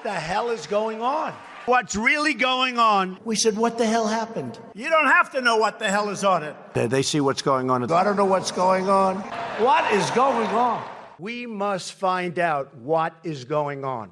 what the hell is going on? What's really going on? We said, what the hell happened? You don't have to know what the hell is on it. They see what's going on. I don't know what's going on. What is going on? We must find out what is going on.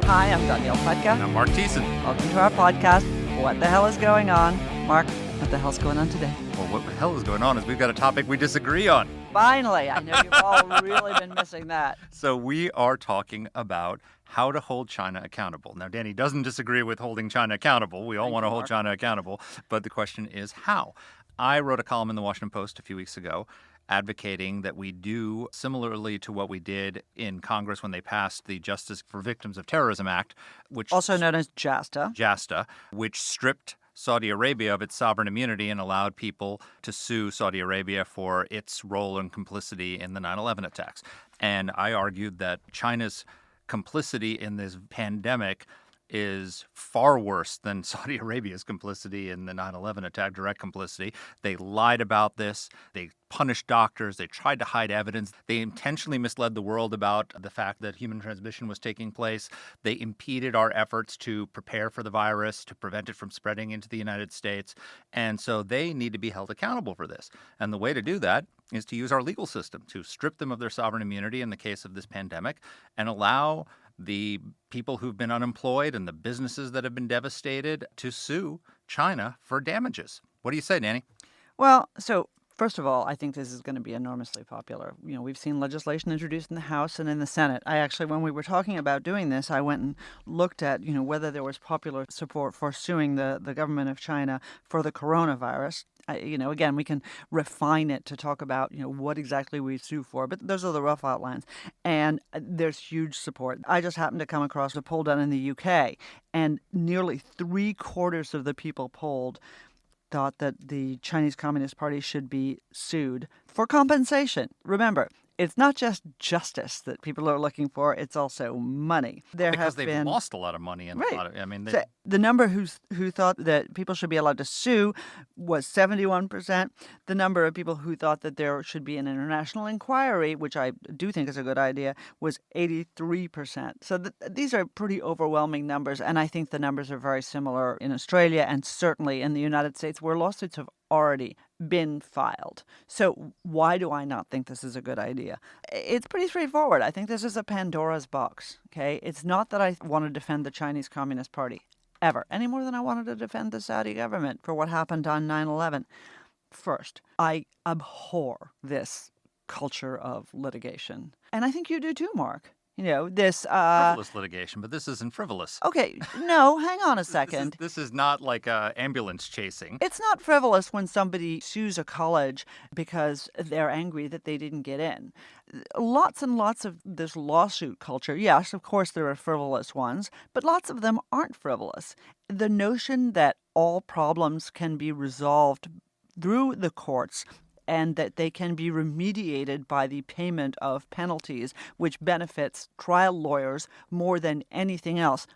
Hi, I'm Dany and And I'm Marc Thiessen. Welcome to our podcast, What the Hell is Going On? Marc, what the hell's going on today? Well, what the hell is going on is we've got a topic we disagree on. Finally, I know you've all really been missing that. So we are talking about how to hold China accountable. Now, Dany doesn't disagree with holding China accountable. We all want to hold China accountable. But the question is how? I wrote a column in the Washington Post a few weeks ago advocating that we do similarly to what we did in Congress when they passed the Justice for Victims of Terrorism Act, which Also known as JASTA. Which stripped Saudi Arabia of its sovereign immunity and allowed people to sue Saudi Arabia for its role and complicity in the 9/11 attacks. And I argued that China's complicity in this pandemic is far worse than Saudi Arabia's complicity in the 9/11 attack, direct complicity. They lied about this. They punished doctors. They tried to hide evidence. They intentionally misled the world about the fact that human transmission was taking place. They impeded our efforts to prepare for the virus, to prevent it from spreading into the United States. And so they need to be held accountable for this. And the way to do that is to use our legal system to strip them of their sovereign immunity in the case of this pandemic and allow the people who've been unemployed and the businesses that have been devastated to sue China for damages. What do you say, Dany? Well, so first of all, I think this is going to be enormously popular. You know, we've seen legislation introduced in the House and in the Senate. I actually, when we were talking about doing this, I went and looked at, whether there was popular support for suing the government of China for the coronavirus. Again, we can refine it to talk about, what exactly we sue for, but those are the rough outlines. And there's huge support. I just happened to come across a poll done in the UK, and nearly 3/4 of the people polled thought that the Chinese Communist Party should be sued for compensation. Remember, it's not just justice that people are looking for, it's also money. Because they've lost a lot of money. And right. So the number who thought that people should be allowed to sue was 71%. The number of people who thought that there should be an international inquiry, which I do think is a good idea, was 83%. So these are pretty overwhelming numbers, and I think the numbers are very similar in Australia and certainly in the United States, where lawsuits have already been filed. So why do I not think this is a good idea? It's pretty straightforward. I think this is a Pandora's box, okay? It's not that I want to defend the Chinese Communist Party, ever, any more than I wanted to defend the Saudi government for what happened on 9/11. First, I abhor this culture of litigation. And I think you do too, Marc. This frivolous litigation, but this isn't frivolous. Okay, no, hang on a second. This is not like ambulance chasing. It's not frivolous when somebody sues a college because they're angry that they didn't get in. Lots and lots of this lawsuit culture, yes, of course there are frivolous ones, but lots of them aren't frivolous. The notion that all problems can be resolved through the courts and that they can be remediated by the payment of penalties, which benefits trial lawyers more than anything else,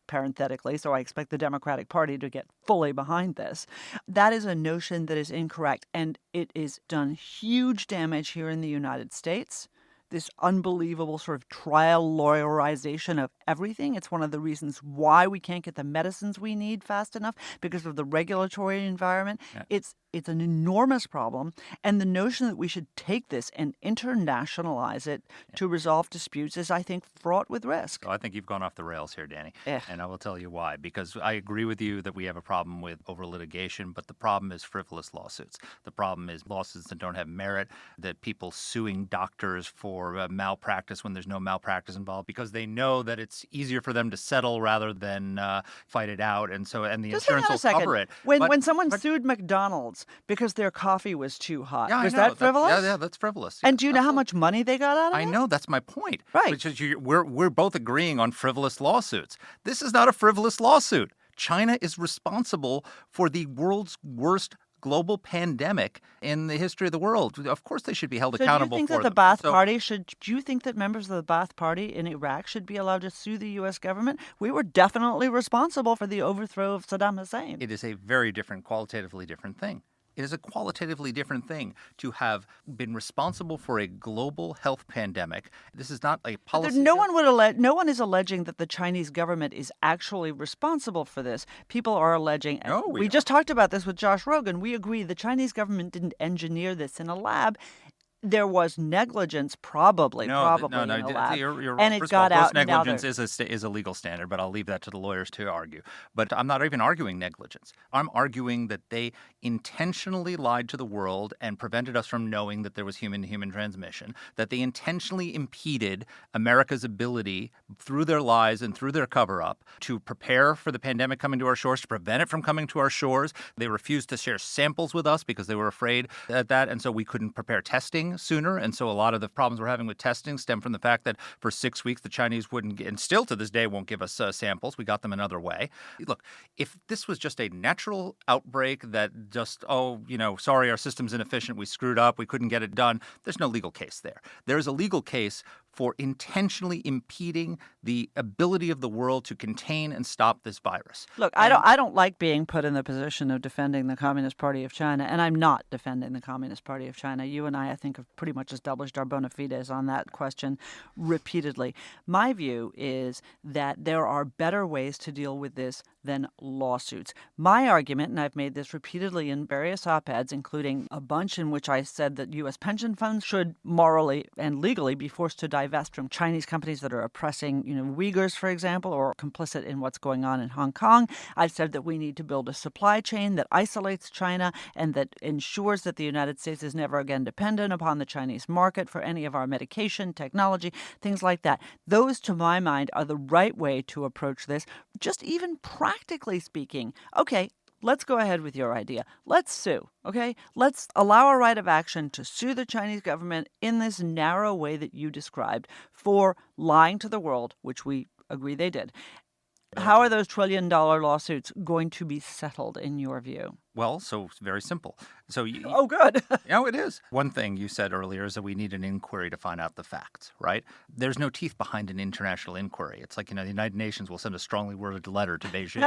parenthetically, so I expect the Democratic Party to get fully behind this. That is a notion that is incorrect, and it is done huge damage here in the United States. This unbelievable sort of trial lawyerization of everything. It's one of the reasons why we can't get the medicines we need fast enough, because of the regulatory environment. Yeah. It's an enormous problem. And the notion that we should take this and internationalize it to resolve disputes is, I think, fraught with risk. So I think you've gone off the rails here, Dany. And I will tell you why. Because I agree with you that we have a problem with over-litigation, but the problem is frivolous lawsuits. The problem is lawsuits that don't have merit, that people suing doctors for malpractice when there's no malpractice involved, because they know that it's easier for them to settle rather than fight it out. And the insurance will cover it. When someone sued McDonald's because their coffee was too hot, was that frivolous? Yeah, that's frivolous. And do you know how much money they got out of it? I know, that's my point. Right. Which is we're both agreeing on frivolous lawsuits. This is not a frivolous lawsuit. China is responsible for the world's worst global pandemic in the history of the world. Of course they should be held So accountable do you think for that the them. Ba'ath Party do you think that members of the Ba'ath Party in Iraq should be allowed to sue the U.S. government? We were definitely responsible for the overthrow of Saddam Hussein. It is a very different, qualitatively different thing. It is a qualitatively different thing to have been responsible for a global health pandemic. This is not a policy. No one is alleging that the Chinese government is actually responsible for this. People are alleging. No, we just talked about this with Josh Rogan. We agree the Chinese government didn't engineer this in a lab. There was negligence, probably in a lab, and it got out. Negligence is a legal standard, but I'll leave that to the lawyers to argue. But I'm not even arguing negligence. I'm arguing that they intentionally lied to the world and prevented us from knowing that there was human-to-human transmission, that they intentionally impeded America's ability through their lies and through their cover-up to prepare for the pandemic coming to our shores, to prevent it from coming to our shores. They refused to share samples with us because they were afraid of that, and so we couldn't prepare testing sooner. And so a lot of the problems we're having with testing stem from the fact that for 6 weeks the Chinese wouldn't, and still to this day won't give us samples. We got them another way. Look, if this was just a natural outbreak that just, sorry, our system's inefficient, we screwed up, we couldn't get it done, there's no legal case there. There's a legal case for intentionally impeding the ability of the world to contain and stop this virus. Look, I don't like being put in the position of defending the Communist Party of China, and I'm not defending the Communist Party of China. You and I think, have pretty much established our bona fides on that question repeatedly. My view is that there are better ways to deal with this than lawsuits. My argument, and I've made this repeatedly in various op-eds, including a bunch in which I said that U.S. pension funds should morally and legally be forced to divest from Chinese companies that are oppressing, Uyghurs, for example, or complicit in what's going on in Hong Kong. I've said that we need to build a supply chain that isolates China and that ensures that the United States is never again dependent upon the Chinese market for any of our medication, technology, things like that. Those, to my mind, are the right way to approach this, just even practically speaking. Okay, let's go ahead with your idea. Let's sue, okay? Let's allow a right of action to sue the Chinese government in this narrow way that you described for lying to the world, which we agree they did. How are those trillion-dollar lawsuits going to be settled, in your view? Well, so it's very simple. Oh, good. It is. One thing you said earlier is that we need an inquiry to find out the facts, right? There's no teeth behind an international inquiry. It's like, the United Nations will send a strongly worded letter to Beijing.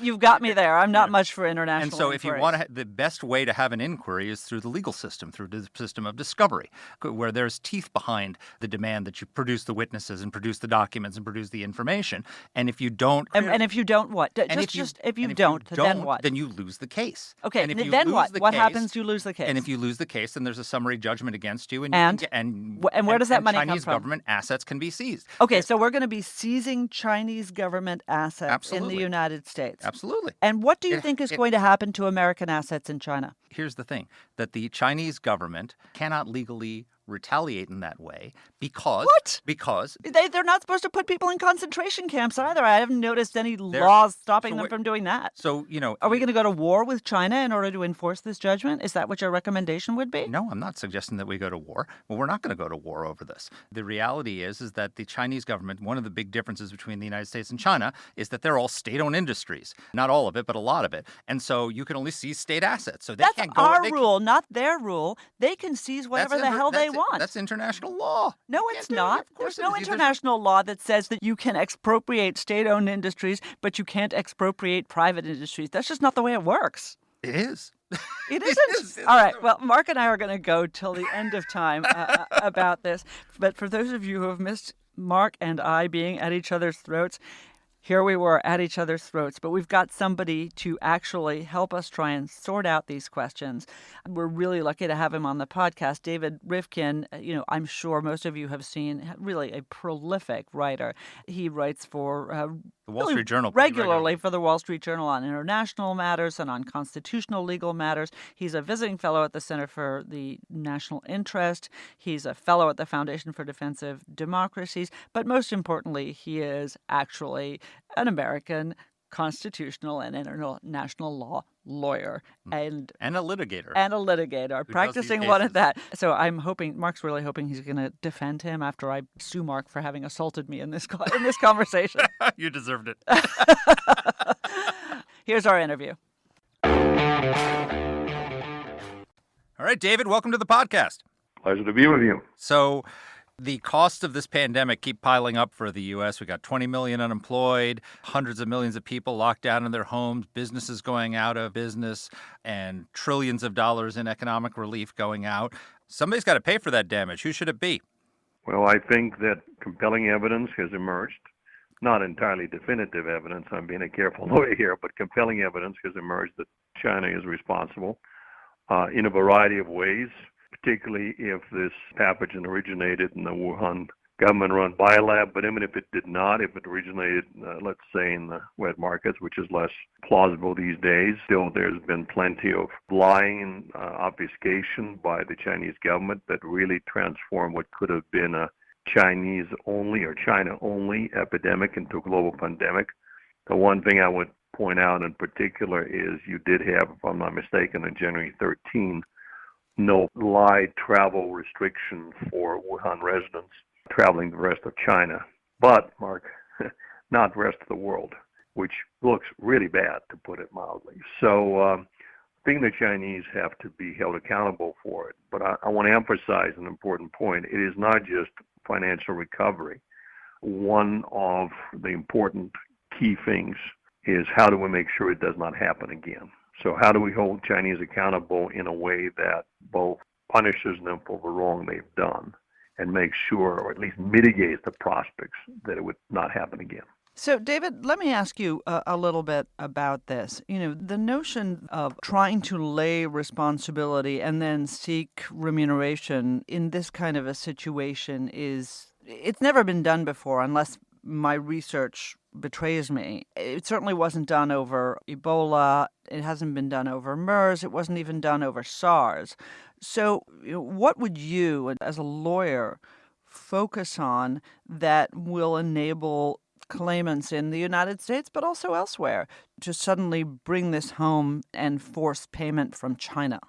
You've got me there. I'm not much for international And so inquiries. if you want to, the best way to have an inquiry is through the legal system, through the system of discovery, where there's teeth behind the demand that you produce the witnesses and produce the documents and produce the information. And if you don't... And if you don't, what? If you don't, then what? Then you lose the case. Okay, and if then what? What case, happens? You lose the case. And if you lose the case, then there's a summary judgment against you. And where does that money come Chinese from? government assets can be seized. Okay, so we're going to be seizing Chinese government assets in the United States. Absolutely. And what do you think is going to happen to American assets in China? Here's the thing, that the Chinese government cannot legally retaliate in that way because... What? Because... They're not supposed to put people in concentration camps either. I haven't noticed any laws stopping them from doing that. So, Are we going to go to war with China in order to enforce this judgment? Is that what your recommendation would be? No, I'm not suggesting that we go to war. Well, we're not going to go to war over this. The reality is that the Chinese government, one of the big differences between the United States and China is that they're all state-owned industries. Not all of it, but a lot of it. And so you can only seize state assets. So That's our rule, not their rule. They can seize whatever the hell they want. That's international law. No, it's not. There's no international law that says that you can expropriate state-owned industries, but you can't expropriate private industries. That's just not the way it works. It is. It isn't? All right. Well, Mark and I are going to go till the end of time about this. But for those of you who have missed Mark and I being at each other's throats, here we were at each other's throats, but we've got somebody to actually help us try and sort out these questions. We're really lucky to have him on the podcast. David Rivkin, I'm sure most of you have seen, really a prolific writer. He writes for the Wall Street Journal regularly for the Wall Street Journal on international matters and on constitutional legal matters. He's a visiting fellow at the Center for the National Interest. He's a fellow at the Foundation for Defensive Democracies. But most importantly, he is actually an American constitutional and international law lawyer and a litigator. Practicing one of that. So Mark's really hoping he's going to defend him after I sue Mark for having assaulted me in this conversation. You deserved it. Here's our interview. All right, David, welcome to the podcast. Pleasure to be with you. So the costs of this pandemic keep piling up for the U.S. We got 20 million unemployed, hundreds of millions of people locked down in their homes, businesses going out of business, and trillions of dollars in economic relief going out. Somebody's got to pay for that damage. Who should it be? Well, I think that compelling evidence has emerged. Not entirely definitive evidence. I'm being a careful lawyer here, but compelling evidence has emerged that China is responsible in a variety of ways, particularly if this pathogen originated in the Wuhan government-run biolab. But even if it did not, if it originated, let's say, in the wet markets, which is less plausible these days, still there's been plenty of lying and obfuscation by the Chinese government that really transformed what could have been a Chinese-only or China-only epidemic into a global pandemic. The one thing I would point out in particular is you did have, if I'm not mistaken, on January 13, no light travel restriction for Wuhan residents traveling the rest of China. But, Mark, not the rest of the world, which looks really bad, to put it mildly. So I think the Chinese have to be held accountable for it. But I want to emphasize an important point. It is not just financial recovery. One of the important key things is how do we make sure it does not happen again? So how do we hold Chinese accountable in a way that both punishes them for the wrong they've done and makes sure, or at least mitigates the prospects that it would not happen again? So, David, let me ask you a little bit about this. You know, the notion of trying to lay responsibility and then seek remuneration in this kind of a situation it's never been done before, unless my research betrays me. It certainly wasn't done over Ebola. It hasn't been done over MERS. It wasn't even done over SARS. So what would you, as a lawyer, focus on that will enable claimants in the United States, but also elsewhere, to suddenly bring this home and force payment from China?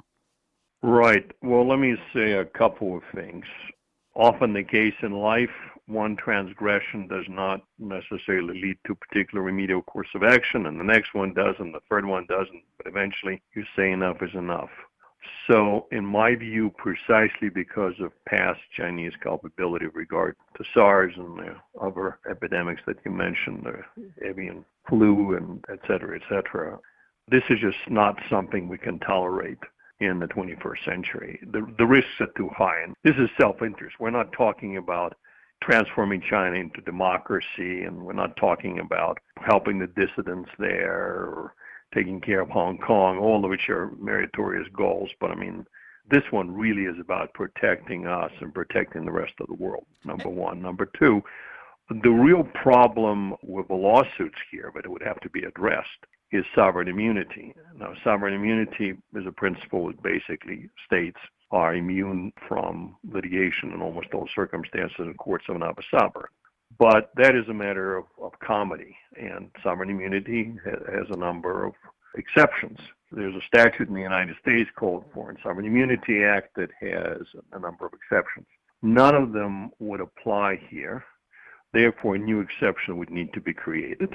Right. Well, let me say a couple of things. Often the case in life, one transgression does not necessarily lead to a particular remedial course of action, and the next one does, and the third one doesn't, but eventually you say enough is enough. So in my view, precisely because of past Chinese culpability with regard to SARS and the other epidemics that you mentioned, the avian flu and et cetera, this is just not something we can tolerate in the 21st century. The risks are too high, and this is self-interest. We're not talking about transforming China into democracy, and we're not talking about helping the dissidents there or taking care of Hong Kong, all of which are meritorious goals. But I mean, this one really is about protecting us and protecting the rest of the world, number one. Number two, the real problem with the lawsuits here, but it would have to be addressed, is sovereign immunity. Now, sovereign immunity is a principle that basically states are immune from litigation in almost all circumstances in courts of another sovereign. But that is a matter of comedy, and sovereign immunity has a number of exceptions. There's a statute in the United States called Foreign Sovereign Immunity Act that has a number of exceptions. None of them would apply here. Therefore, a new exception would need to be created.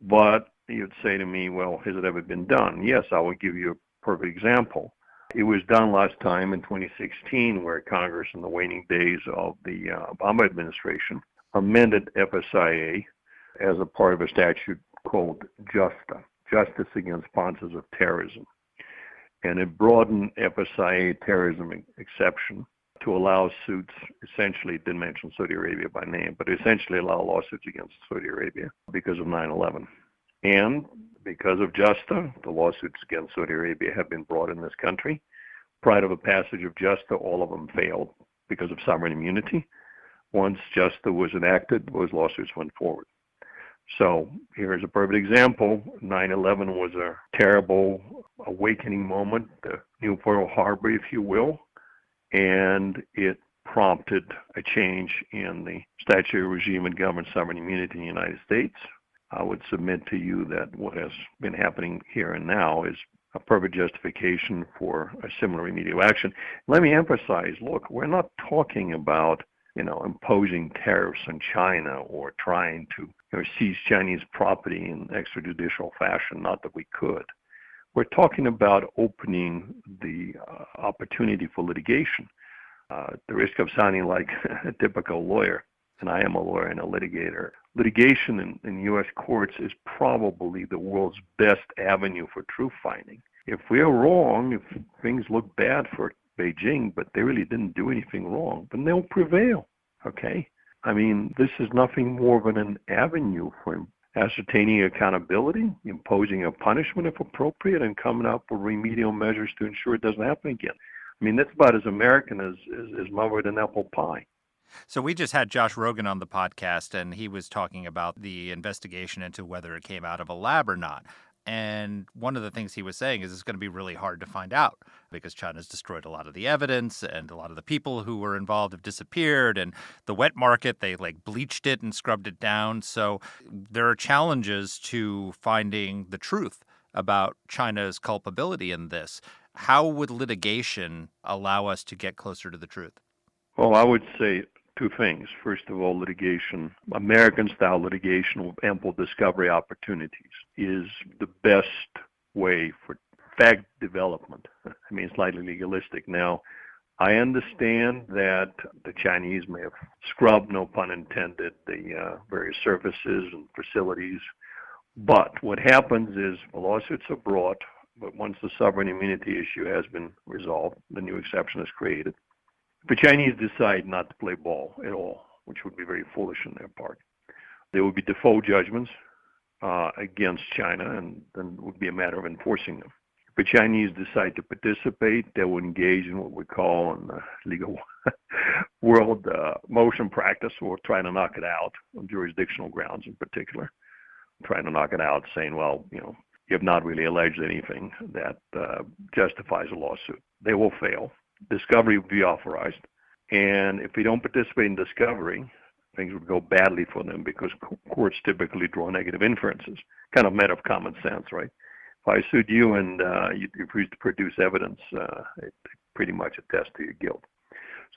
But you'd say to me, well, has it ever been done? Yes, I will give you a perfect example. It was done last time in 2016, where Congress, in the waning days of the Obama administration, amended FSIA as a part of a statute called JUSTA, Justice Against Sponsors of Terrorism. And it broadened FSIA terrorism exception to allow suits, essentially, it didn't mention Saudi Arabia by name, but essentially allow lawsuits against Saudi Arabia because of 9/11. And because of JUSTA, the lawsuits against Saudi Arabia have been brought in this country. Prior to the passage of JUSTA, all of them failed because of sovereign immunity. Once JUSTA was enacted, those lawsuits went forward. So here's a perfect example. 9/11 was a terrible awakening moment, the new Pearl Harbor, if you will, and it prompted a change in the statutory regime and government sovereign immunity in the United States. I would submit to you that what has been happening here and now is a perfect justification for a similar remedial action. Let me emphasize, look, we're not talking about, imposing tariffs on China or trying to seize Chinese property in extrajudicial fashion, not that we could. We're talking about opening the opportunity for litigation. The risk of sounding like a typical lawyer, and I am a lawyer and a litigator. Litigation in U.S. courts is probably the world's best avenue for truth finding. If we're wrong, if things look bad for Beijing, but they really didn't do anything wrong, then they'll prevail, okay? I mean, this is nothing more than an avenue for ascertaining accountability, imposing a punishment if appropriate, and coming up with remedial measures to ensure it doesn't happen again. I mean, that's about as American as mother and apple pie. So we just had Josh Rogan on the podcast, and he was talking about the investigation into whether it came out of a lab or not. And one of the things he was saying is it's going to be really hard to find out because China's destroyed a lot of the evidence and a lot of the people who were involved have disappeared. And the wet market, they bleached it and scrubbed it down. So there are challenges to finding the truth about China's culpability in this. How would litigation allow us to get closer to the truth? Well, I would say two things. First of all, litigation, American-style litigation with ample discovery opportunities is the best way for fact development. I mean, slightly legalistic. Now, I understand that the Chinese may have scrubbed, no pun intended, the various services and facilities. But what happens is the lawsuits are brought, but once the sovereign immunity issue has been resolved, the new exception is created. The Chinese decide not to play ball at all, which would be very foolish on their part. There would be default judgments against China, and then it would be a matter of enforcing them. If the Chinese decide to participate, they will engage in what we call in the legal world motion practice, or trying to knock it out on jurisdictional grounds in particular. Trying to knock it out, saying, well, you have not really alleged anything that justifies a lawsuit. They will fail. Discovery would be authorized. And if we don't participate in discovery, things would go badly for them because courts typically draw negative inferences. Kind of matter of common sense, right? If I sued you and you refuse to produce evidence, it pretty much attests to your guilt.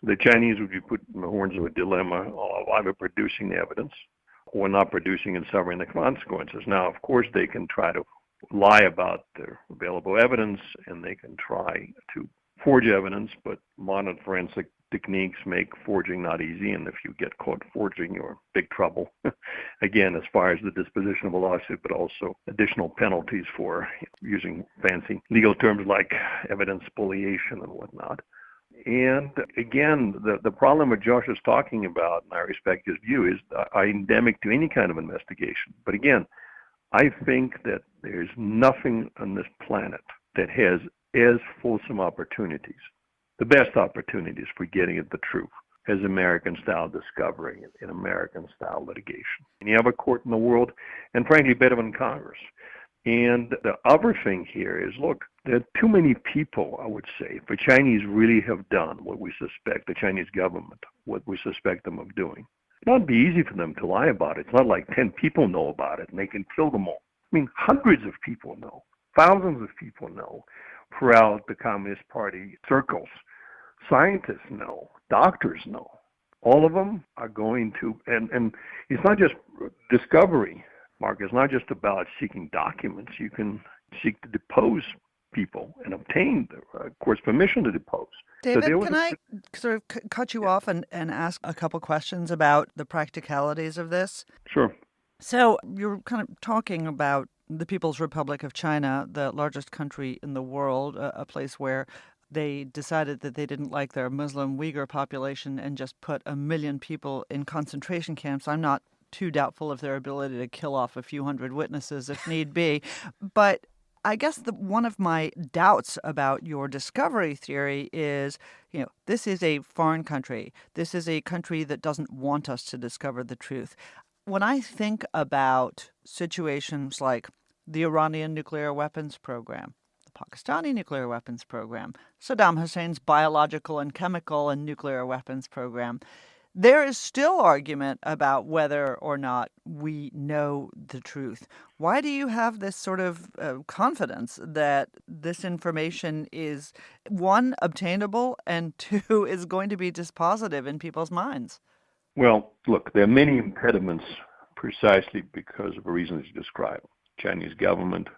So the Chinese would be put in the horns of a dilemma of either producing the evidence or not producing and suffering the consequences. Now, of course, they can try to lie about their available evidence, and they can try to forge evidence, but modern forensic techniques make forging not easy, and if you get caught forging, you're in big trouble. Again, as far as the disposition of a lawsuit, but also additional penalties for using fancy legal terms like evidence spoliation and whatnot. And again, the problem that Josh is talking about, and I respect his view, is endemic to any kind of investigation. But again, I think that there's nothing on this planet that has as fulsome opportunities, the best opportunities for getting at the truth, as American-style discovery and American-style litigation. Any other court in the world, and frankly, better than Congress. And the other thing here is, look, there are too many people, I would say, if the Chinese really have done what we suspect, the Chinese government, what we suspect them of doing. It would not be easy for them to lie about it. It's not like 10 people know about it and they can kill them all. I mean, hundreds of people know, thousands of people know throughout the Communist Party circles. Scientists know, doctors know. All of them are going to, and it's not just discovery, Mark. It's not just about seeking documents. You can seek to depose people and obtain, of course, permission to depose. David, can I sort of cut you off and ask a couple questions about the practicalities of this? Sure. So you're kind of talking about the People's Republic of China, the largest country in the world, a place where they decided that they didn't like their Muslim Uyghur population and just put 1 million people in concentration camps. I'm not too doubtful of their ability to kill off a few hundred witnesses if need be. But I guess one of my doubts about your discovery theory is, this is a foreign country. This is a country that doesn't want us to discover the truth. When I think about situations like the Iranian nuclear weapons program, the Pakistani nuclear weapons program, Saddam Hussein's biological and chemical and nuclear weapons program, there is still argument about whether or not we know the truth. Why do you have this sort of confidence that this information is, one, obtainable, and two, is going to be dispositive in people's minds? Well, look, there are many impediments precisely because of the reasons you described. Chinese government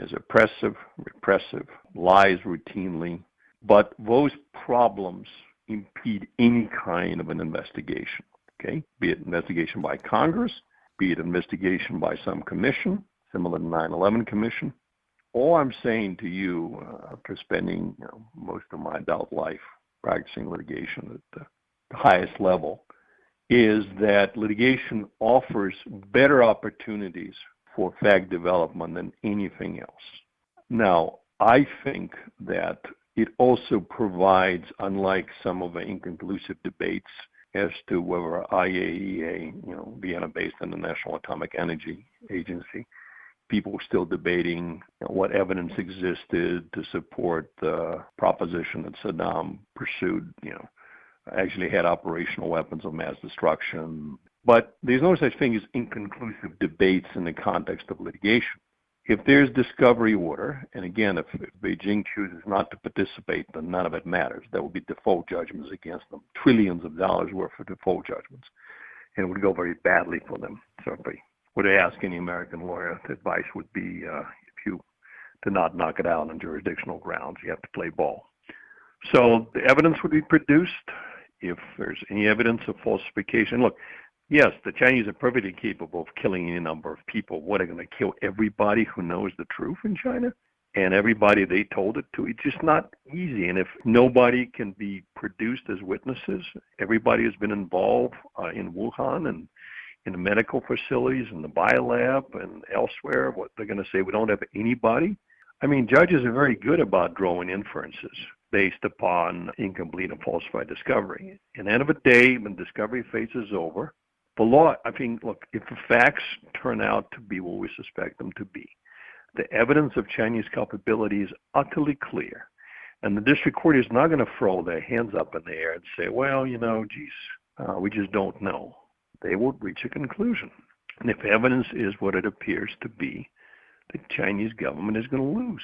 is oppressive, repressive, lies routinely, but those problems impede any kind of an investigation, okay? Be it investigation by Congress, be it investigation by some commission, similar to 9/11 Commission. All I'm saying to you, after spending most of my adult life practicing litigation at the highest level, is that litigation offers better opportunities for fact development than anything else. Now, I think that it also provides, unlike some of the inconclusive debates as to whether IAEA, Vienna-based International Atomic Energy Agency, people were still debating what evidence existed to support the proposition that Saddam pursued, actually had operational weapons of mass destruction. But there's no such thing as inconclusive debates in the context of litigation. If there's discovery order, and again, if Beijing chooses not to participate, then none of it matters. There will be default judgments against them, trillions of dollars worth of default judgments, and it would go very badly for them. So if I were to ask any American lawyer, the advice would be to not knock it out on jurisdictional grounds. You have to play ball. So the evidence would be produced. If there's any evidence of falsification, look, yes, the Chinese are perfectly capable of killing any number of people. What, are they going to kill everybody who knows the truth in China? And everybody they told it to? It's just not easy. And if nobody can be produced as witnesses, everybody has been involved in Wuhan and in the medical facilities and the biolab and elsewhere, what they're going to say, we don't have anybody? I mean, judges are very good about drawing inferences based upon incomplete and falsified discovery. And at the end of the day, when discovery phase is over, the law, I think, look, if the facts turn out to be what we suspect them to be, the evidence of Chinese culpability is utterly clear. And the district court is not going to throw their hands up in the air and say, well, we just don't know. They will reach a conclusion. And if evidence is what it appears to be, the Chinese government is going to lose.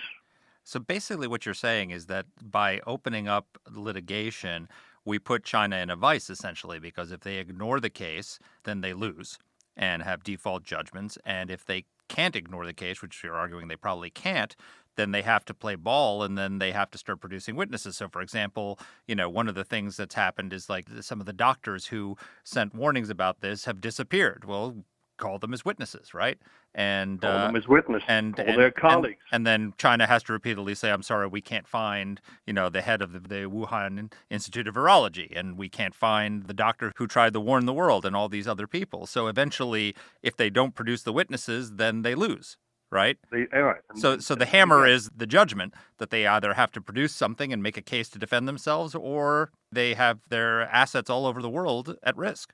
So basically what you're saying is that by opening up litigation, we put China in a vice, essentially, because if they ignore the case, then they lose and have default judgments. And if they can't ignore the case, which you're arguing they probably can't, then they have to play ball, and then they have to start producing witnesses. So, for example, one of the things that's happened is like some of the doctors who sent warnings about this have disappeared. Well, call them as witnesses, right? And call them as witnesses, and their colleagues. And then China has to repeatedly say, I'm sorry, we can't find, the head of the Wuhan Institute of Virology, and we can't find the doctor who tried to warn the world, and all these other people. So eventually, if they don't produce the witnesses, then they lose, right? Right. So the hammer is the judgment that they either have to produce something and make a case to defend themselves, or they have their assets all over the world at risk.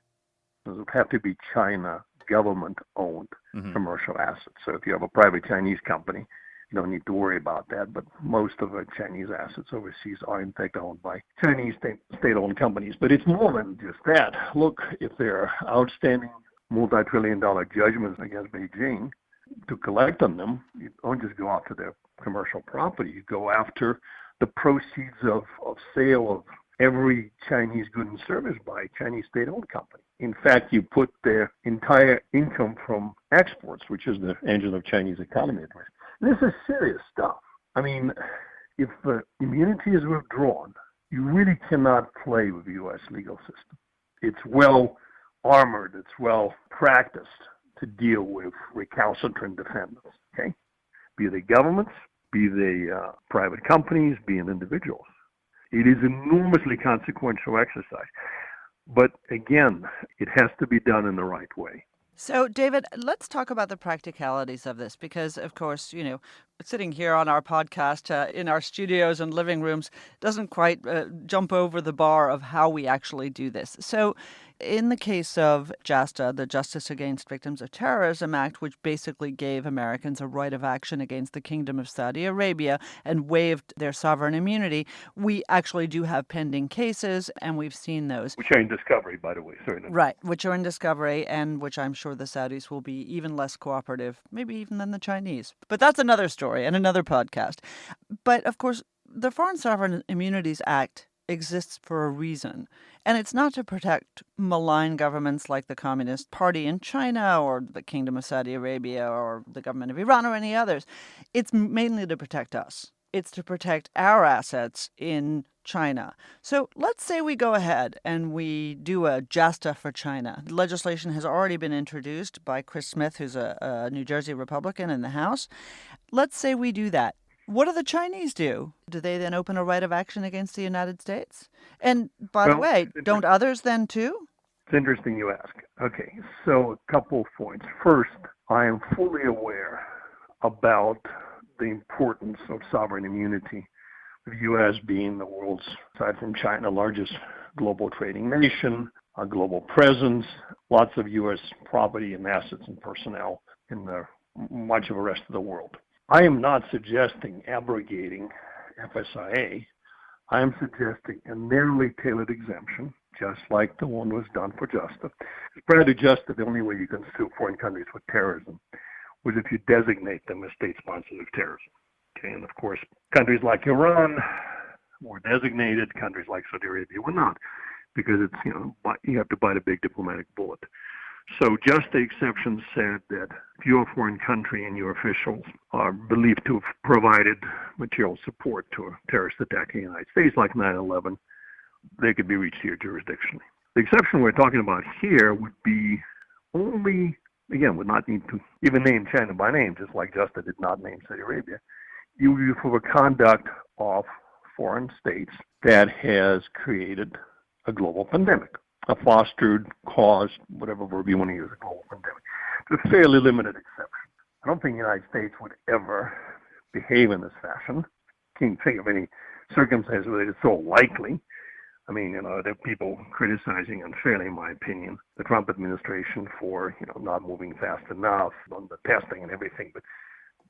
It would have to be China government-owned commercial assets. So if you have a private Chinese company, you don't need to worry about that. But most of the Chinese assets overseas are, in fact, owned by Chinese state-owned companies. But it's more than just that. Look, if there are outstanding multi-trillion-dollar judgments against Beijing, to collect on them, you don't just go after their commercial property. You go after the proceeds of sale of every Chinese good and service by a Chinese state-owned company. In fact, you put their entire income from exports, which is the engine of Chinese economy, at risk. This is serious stuff. I mean, if immunity is withdrawn, you really cannot play with the U.S. legal system. It's well armored, it's well practiced to deal with recalcitrant defendants, okay? Be they governments, be they private companies, be it individuals. It is an enormously consequential exercise. But again, it has to be done in the right way. So, David, let's talk about the practicalities of this because, of course, sitting here on our podcast in our studios and living rooms doesn't quite jump over the bar of how we actually do this. So, in the case of JASTA, the Justice Against Victims of Terrorism Act, which basically gave Americans a right of action against the Kingdom of Saudi Arabia and waived their sovereign immunity, we actually do have pending cases, and we've seen those. Which are in discovery, by the way. Certainly. Right, which are in discovery, and which I'm sure the Saudis will be even less cooperative, maybe even than the Chinese. But that's another story and another podcast. But, of course, the Foreign Sovereign Immunities Act exists for a reason. And it's not to protect malign governments like the Communist Party in China or the Kingdom of Saudi Arabia or the government of Iran or any others. It's mainly to protect us. It's to protect our assets in China. So let's say we go ahead and we do a JASTA for China. Legislation has already been introduced by Chris Smith, who's a New Jersey Republican in the House. Let's say we do that. What do the Chinese do? Do they then open a right of action against the United States? And by the way, don't others then too? It's interesting you ask. Okay, so a couple of points. First, I am fully aware about the importance of sovereign immunity, the U.S. being the world's, aside from China, largest global trading nation, a global presence, lots of U.S. property and assets and personnel in much of the rest of the world. I am not suggesting abrogating FSIA. I am suggesting a narrowly tailored exemption, just like the one was done for JASTA. Prior to JASTA, the only way you can sue foreign countries for terrorism was if you designate them as state sponsors of terrorism. Okay, and of course, countries like Iran were designated, countries like Saudi Arabia were not, because it's, you have to bite a big diplomatic bullet. So just the exception said that if you're a foreign country and your officials are believed to have provided material support to a terrorist attack in the United States like 9/11, they could be reached here jurisdictionally. The exception we're talking about here would be only, again, would not need to even name China by name, just like JASTA did not name Saudi Arabia. You would be for the conduct of foreign states that has created a global pandemic. A fostered, caused, whatever verb you want to use, a global pandemic. It's a fairly limited exception. I don't think the United States would ever behave in this fashion. Can't think of any circumstances where it's so likely. I mean, there are people criticizing unfairly, in my opinion, the Trump administration for, not moving fast enough on the testing and everything. But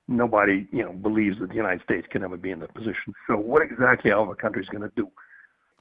nobody, believes that the United States can ever be in that position. So what exactly are our countries going to do?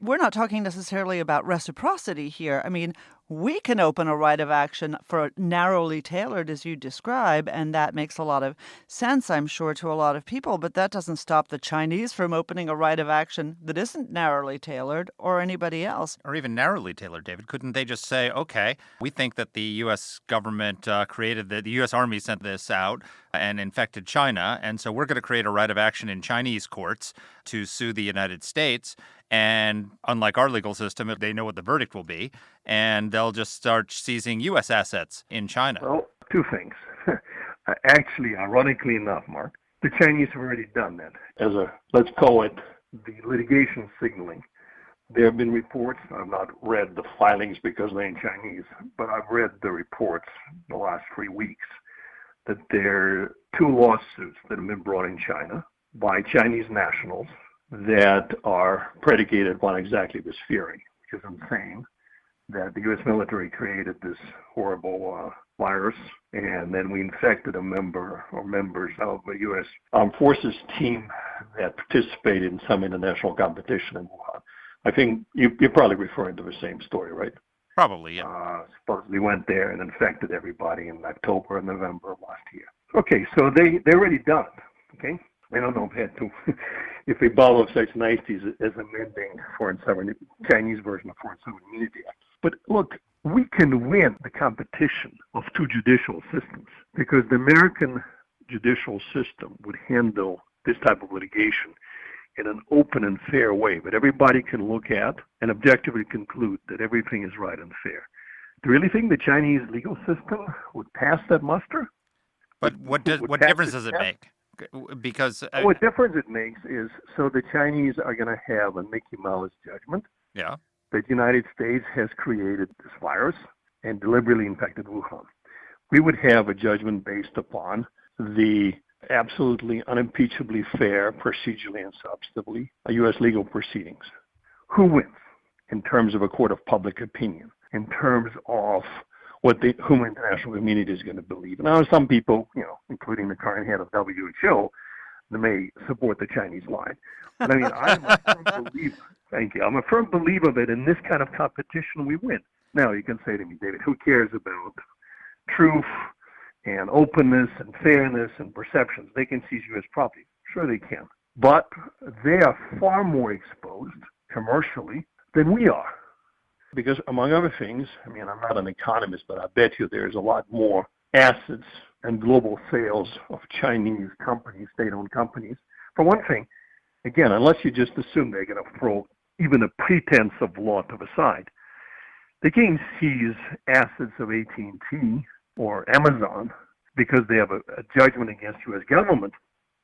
We're not talking necessarily about reciprocity here. I mean, we can open a right of action for narrowly tailored, as you describe, and that makes a lot of sense, I'm sure, to a lot of people. But that doesn't stop the Chinese from opening a right of action that isn't narrowly tailored, or anybody else. Or even narrowly tailored, David. Couldn't they just say, okay, we think that the U.S. government the U.S. Army sent this out and infected China, and so we're going to create a right of action in Chinese courts to sue the United States. And unlike our legal system, they know what the verdict will be, and they'll just start seizing U.S. assets in China. Well, two things. Actually, ironically enough, Mark, the Chinese have already done that as let's call it the litigation signaling. There have been reports, I've not read the filings because they're in Chinese, but I've read the reports the last 3 weeks that there are 2 lawsuits that have been brought in China by Chinese nationals that are predicated upon exactly this theory, which is insane, that the U.S. military created this horrible virus, and then we infected a member or members of a U.S. Armed Forces team that participated in some international competition in Wuhan. I think you're probably referring to the same story, right? Probably, yeah. Supposedly went there and infected everybody in October and November of last year. Okay, so they already done it, okay? I don't know if they had to, if they borrow such niceties as amending Chinese version of Foreign Sovereign Immunity Act. But look, we can win the competition of 2 judicial systems because the American judicial system would handle this type of litigation in an open and fair way that everybody can look at and objectively conclude that everything is right and fair. Do you really think the Chinese legal system would pass that muster? But what difference does it make? Because what difference it makes is so the Chinese are going to have a Mickey Mouse judgment. Yeah. That the United States has created this virus and deliberately infected Wuhan. We would have a judgment based upon the absolutely unimpeachably fair, procedurally and substantively, U.S. legal proceedings. Who wins in terms of a court of public opinion, in terms of whom international community is going to believe? Now, some people, including the current head of WHO, they may support the Chinese line. But I mean, I'm a firm believer. Thank you. I'm a firm believer that in this kind of competition, we win. Now, you can say to me, David, who cares about truth and openness and fairness and perceptions? They can seize U.S. property. Sure they can. But they are far more exposed commercially than we are. Because among other things, I mean, I'm not an economist, but I bet you there's a lot more assets and global sales of Chinese companies, state-owned companies. For one thing, again, unless you just assume they're going to throw even a pretense of law to the side, they can't seize assets of AT&T or Amazon because they have a judgment against U.S. government.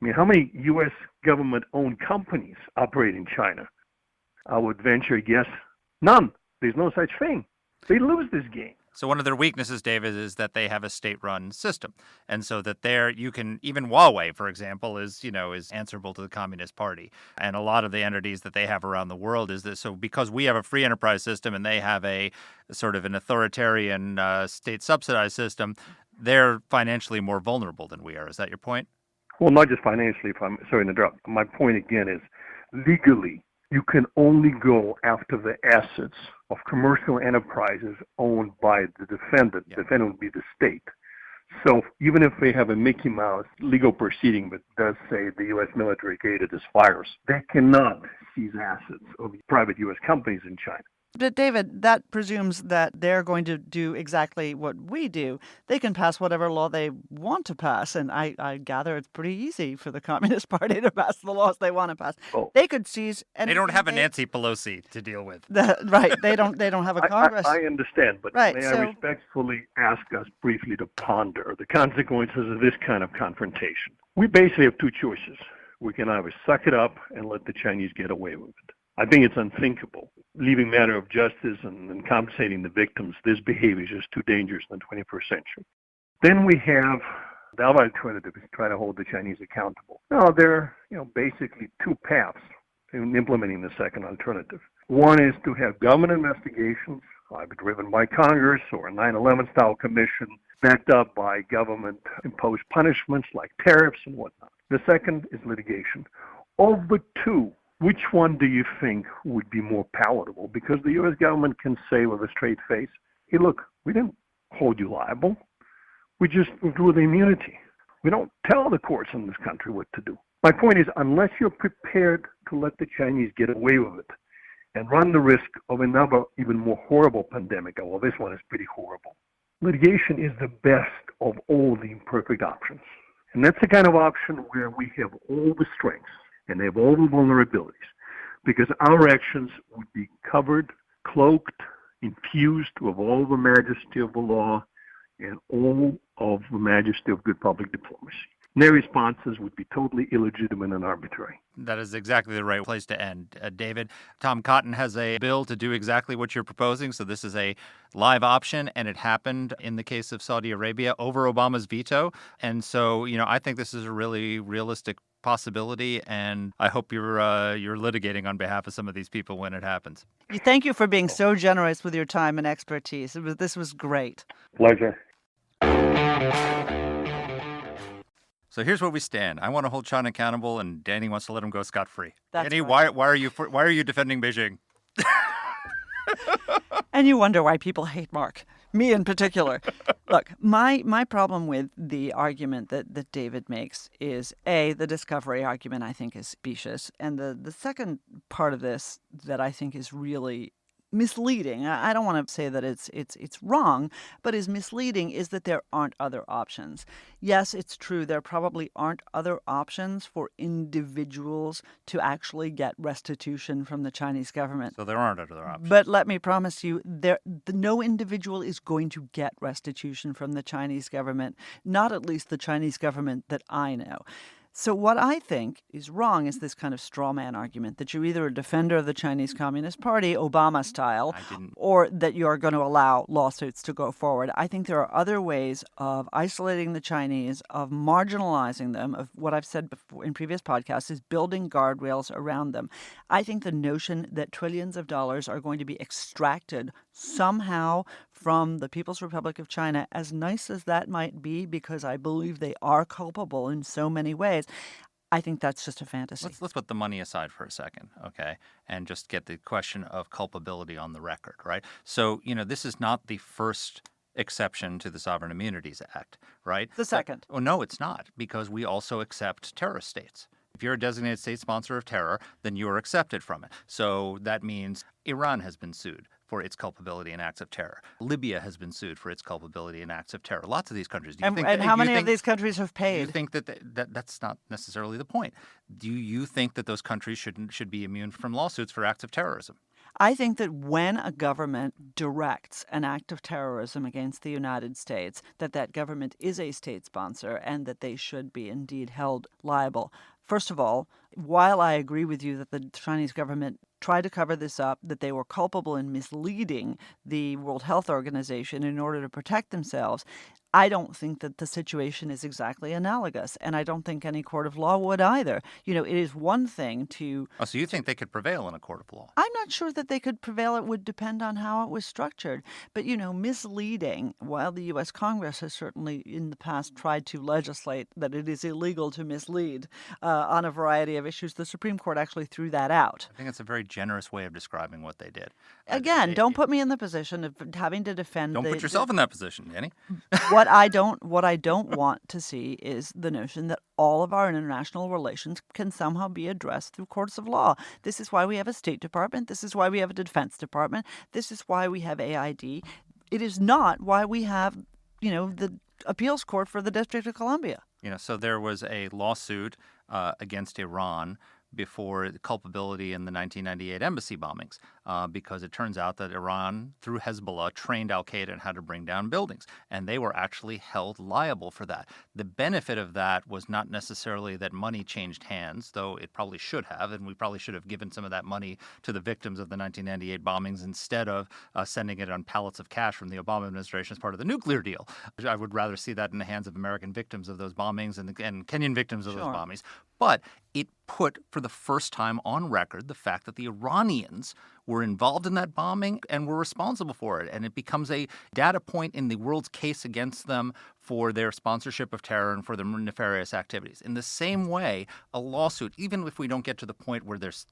I mean, how many U.S. government-owned companies operate in China? I would venture a guess, none. There's no such thing. They lose this game. So one of their weaknesses, David, is that they have a state-run system. And so that you can, even Huawei, for example, is answerable to the Communist Party. And a lot of the entities that they have around the world is that, so because we have a free enterprise system and they have a sort of an authoritarian state-subsidized system, they're financially more vulnerable than we are. Is that your point? Well, not just financially, if I'm sorry to interrupt. My point again is legally, you can only go after the assets of commercial enterprises owned by the defendant. The defendant would be the state. So even if they have a Mickey Mouse legal proceeding that does say the U.S. military created this virus, they cannot seize assets of private U.S. companies in China. But David, that presumes that they're going to do exactly what we do. They can pass whatever law they want to pass, and I gather it's pretty easy for the Communist Party to pass the laws they want to pass. Oh. They could seize anything. They don't have a Nancy Pelosi to deal with. Right. They don't have a Congress. I understand, but right, may I respectfully ask us briefly to ponder the consequences of this kind of confrontation? We basically have two choices. We can either suck it up and let the Chinese get away with it. I think it's unthinkable. Leaving matter of justice and compensating the victims, this behavior is just too dangerous in the 21st century. Then we have the other alternative is try to hold the Chinese accountable. Now, there are basically two paths in implementing the second alternative. One is to have government investigations, either driven by Congress or a 9/11 style commission, backed up by government-imposed punishments like tariffs and whatnot. The second is litigation. Of the two, which one do you think would be more palatable? Because the U.S. government can say with a straight face, hey, look, we didn't hold you liable. We just withdrew the immunity. We don't tell the courts in this country what to do. My point is, unless you're prepared to let the Chinese get away with it and run the risk of another even more horrible pandemic, well, this one is pretty horrible, litigation is the best of all the imperfect options. And that's the kind of option where we have all the strengths and they have all the vulnerabilities, because our actions would be covered, cloaked, infused with all the majesty of the law and all of the majesty of good public diplomacy. And their responses would be totally illegitimate and arbitrary. That is exactly the right place to end. David, Tom Cotton has a bill to do exactly what you're proposing. So this is a live option, and it happened in the case of Saudi Arabia over Obama's veto. And so, I think this is a really realistic possibility, and I hope you're litigating on behalf of some of these people when it happens. Thank you for being so generous with your time and expertise. This was great. Pleasure. So here's where we stand. I want to hold China accountable, and Dany wants to let him go scot-free. That's Dany, right. why are you defending Beijing? And you wonder why people hate Marc, me in particular. Look, my problem with the argument that David makes is, A, the discovery argument I think is specious. And the second part of this that I think is really misleading, I don't want to say that it's wrong, but is misleading, is that there aren't other options. Yes, it's true, there probably aren't other options for individuals to actually get restitution from the Chinese government. So there aren't other options. But let me promise you, no individual is going to get restitution from the Chinese government, not at least the Chinese government that I know. So what I think is wrong is this kind of straw man argument that you're either a defender of the Chinese Communist Party, Obama style, or that you are going to allow lawsuits to go forward. I think there are other ways of isolating the Chinese, of marginalizing them, of what I've said before in previous podcasts is building guardrails around them. I think the notion that trillions of dollars are going to be extracted somehow from the People's Republic of China, as nice as that might be, because I believe they are culpable in so many ways, I think that's just a fantasy. Let's put the money aside for a second, okay, and just get the question of culpability on the record, right? So, this is not the first exception to the Sovereign Immunities Act, right? The second. No, it's not, because we also accept terrorist states. If you're a designated state sponsor of terror, then you are accepted from it. So that means Iran has been sued for its culpability in acts of terror. Libya has been sued for its culpability in acts of terror. Lots of these countries. And how many of these countries have paid? Do you think that's not necessarily the point? Do you think that those countries should be immune from lawsuits for acts of terrorism? I think that when a government directs an act of terrorism against the United States, that government is a state sponsor and that they should be indeed held liable. First of all, while I agree with you that the Chinese government tried to cover this up, that they were culpable in misleading the World Health Organization in order to protect themselves, I don't think that the situation is exactly analogous, and I don't think any court of law would either. You know, it is one thing to... Oh, so you think they could prevail in a court of law? I'm not sure that they could prevail. It would depend on how it was structured. But, you know, misleading, while the U.S. Congress has certainly in the past tried to legislate that it is illegal to mislead on a variety of issues, the Supreme Court actually threw that out. I think it's a very generous way of describing what they did. Again, don't put me in the position of having to defend... Don't put yourself in that position, Dany. What I don't want to see is the notion that all of our international relations can somehow be addressed through courts of law. This is why we have a State Department. This is why we have a Defense Department. This is why we have AID. It is not why we have, you know, the appeals court for the District of Columbia. You know, so there was a lawsuit against Iran before the culpability in the 1998 embassy bombings, because it turns out that Iran, through Hezbollah, trained al-Qaeda in how to bring down buildings, and they were actually held liable for that. The benefit of that was not necessarily that money changed hands, though it probably should have, and we probably should have given some of that money to the victims of the 1998 bombings instead of sending it on pallets of cash from the Obama administration as part of the nuclear deal. I would rather see that in the hands of American victims of those bombings and Kenyan victims of those bombings. But it put, for the first time on record, the fact that the Iranians were involved in that bombing and were responsible for it. And it becomes a data point in the world's case against them for their sponsorship of terror and for their nefarious activities. In the same way, a lawsuit, even if we don't get to the point where there's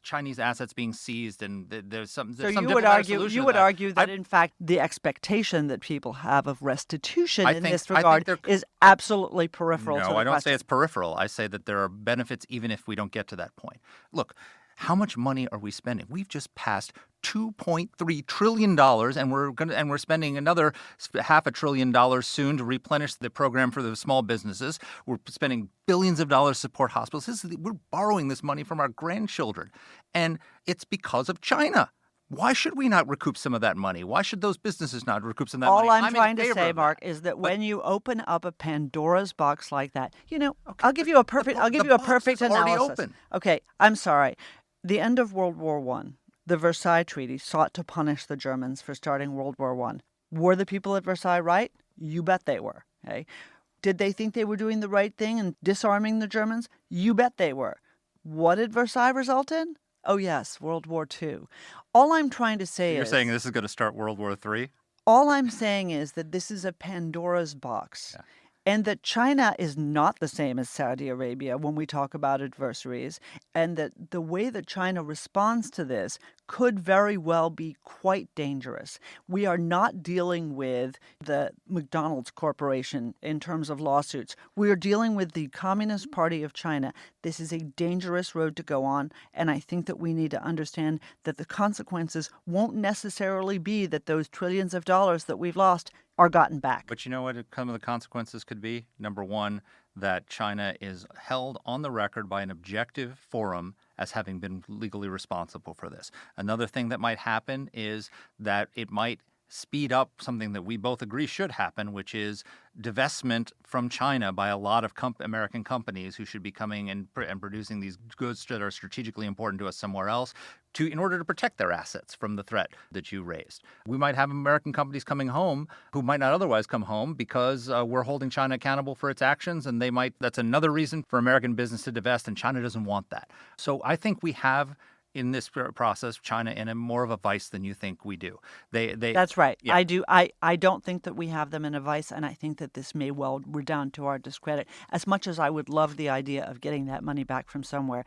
Chinese assets being seized and there's some diplomatic solution. You would argue that in fact the expectation that people have of restitution in this regard is absolutely peripheral to the question. No, I don't say it's peripheral. I say that there are benefits even if we don't get to that point. Look, how much money are we spending? We've just passed $2.3 trillion, and we're spending another $500 billion soon to replenish the program for the small businesses. We're spending billions of dollars to support hospitals. We're borrowing this money from our grandchildren, and it's because of China. Why should we not recoup some of that money? Why should those businesses not recoup some of that money? All I'm trying to say, Mark, is that when you open up a Pandora's box like that, you know, I'll give you a perfect analysis. Open. Okay, I'm sorry. The end of World War I, the Versailles Treaty sought to punish the Germans for starting World War I. Were the people at Versailles right? You bet they were. Okay? Did they think they were doing the right thing and disarming the Germans? You bet they were. What did Versailles result in? Oh, yes, World War II. All I'm trying to say is... You're saying this is going to start World War III? All I'm saying is that this is a Pandora's box. Yeah. And that China is not the same as Saudi Arabia when we talk about adversaries, and that the way that China responds to this could very well be quite dangerous. We are not dealing with the McDonald's Corporation in terms of lawsuits. We are dealing with the Communist Party of China. This is a dangerous road to go on, and I think that we need to understand that the consequences won't necessarily be that those trillions of dollars that we've lost are gotten back. But you know what some of the consequences could be? Number one, that China is held on the record by an objective forum as having been legally responsible for this. Another thing that might happen is that it might speed up something that we both agree should happen, which is divestment from China by a lot of American companies who should be coming and producing these goods that are strategically important to us somewhere else in order to protect their assets from the threat that you raised. We might have American companies coming home who might not otherwise come home because we're holding China accountable for its actions, and that's another reason for American business to divest, and China doesn't want that. So I think we have in this process China in a more of a vice than you think we do. That's right. Yeah. I do. I don't think that we have them in a vice, and I think that this may well redound to our discredit, as much as I would love the idea of getting that money back from somewhere.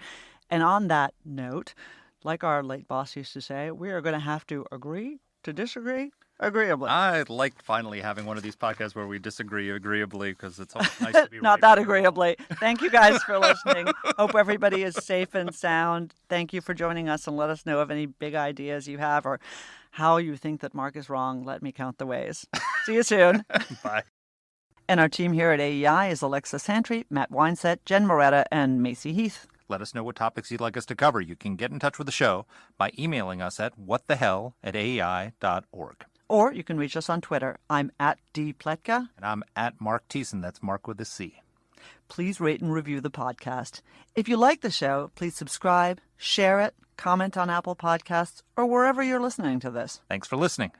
And on that note, like our late boss used to say, we are going to have to agree to disagree. agreeably. I like finally having one of these podcasts where we disagree agreeably because it's always nice to be Not right. that agreeably. Thank you guys for listening. Hope everybody is safe and sound. Thank you for joining us, and let us know of any big ideas you have or how you think that Marc is wrong. Let me count the ways. See you soon. Bye. And our team here at AEI is Alexa Santry, Matt Weinset, Jen Moretta, and Macy Heath. Let us know what topics you'd like us to cover. You can get in touch with the show by emailing us at whatthehell@aei.org. Or you can reach us on Twitter. I'm at @dpletka. And I'm at Marc Thiessen. That's Mark with a C. Please rate and review the podcast. If you like the show, please subscribe, share it, comment on Apple Podcasts, or wherever you're listening to this. Thanks for listening.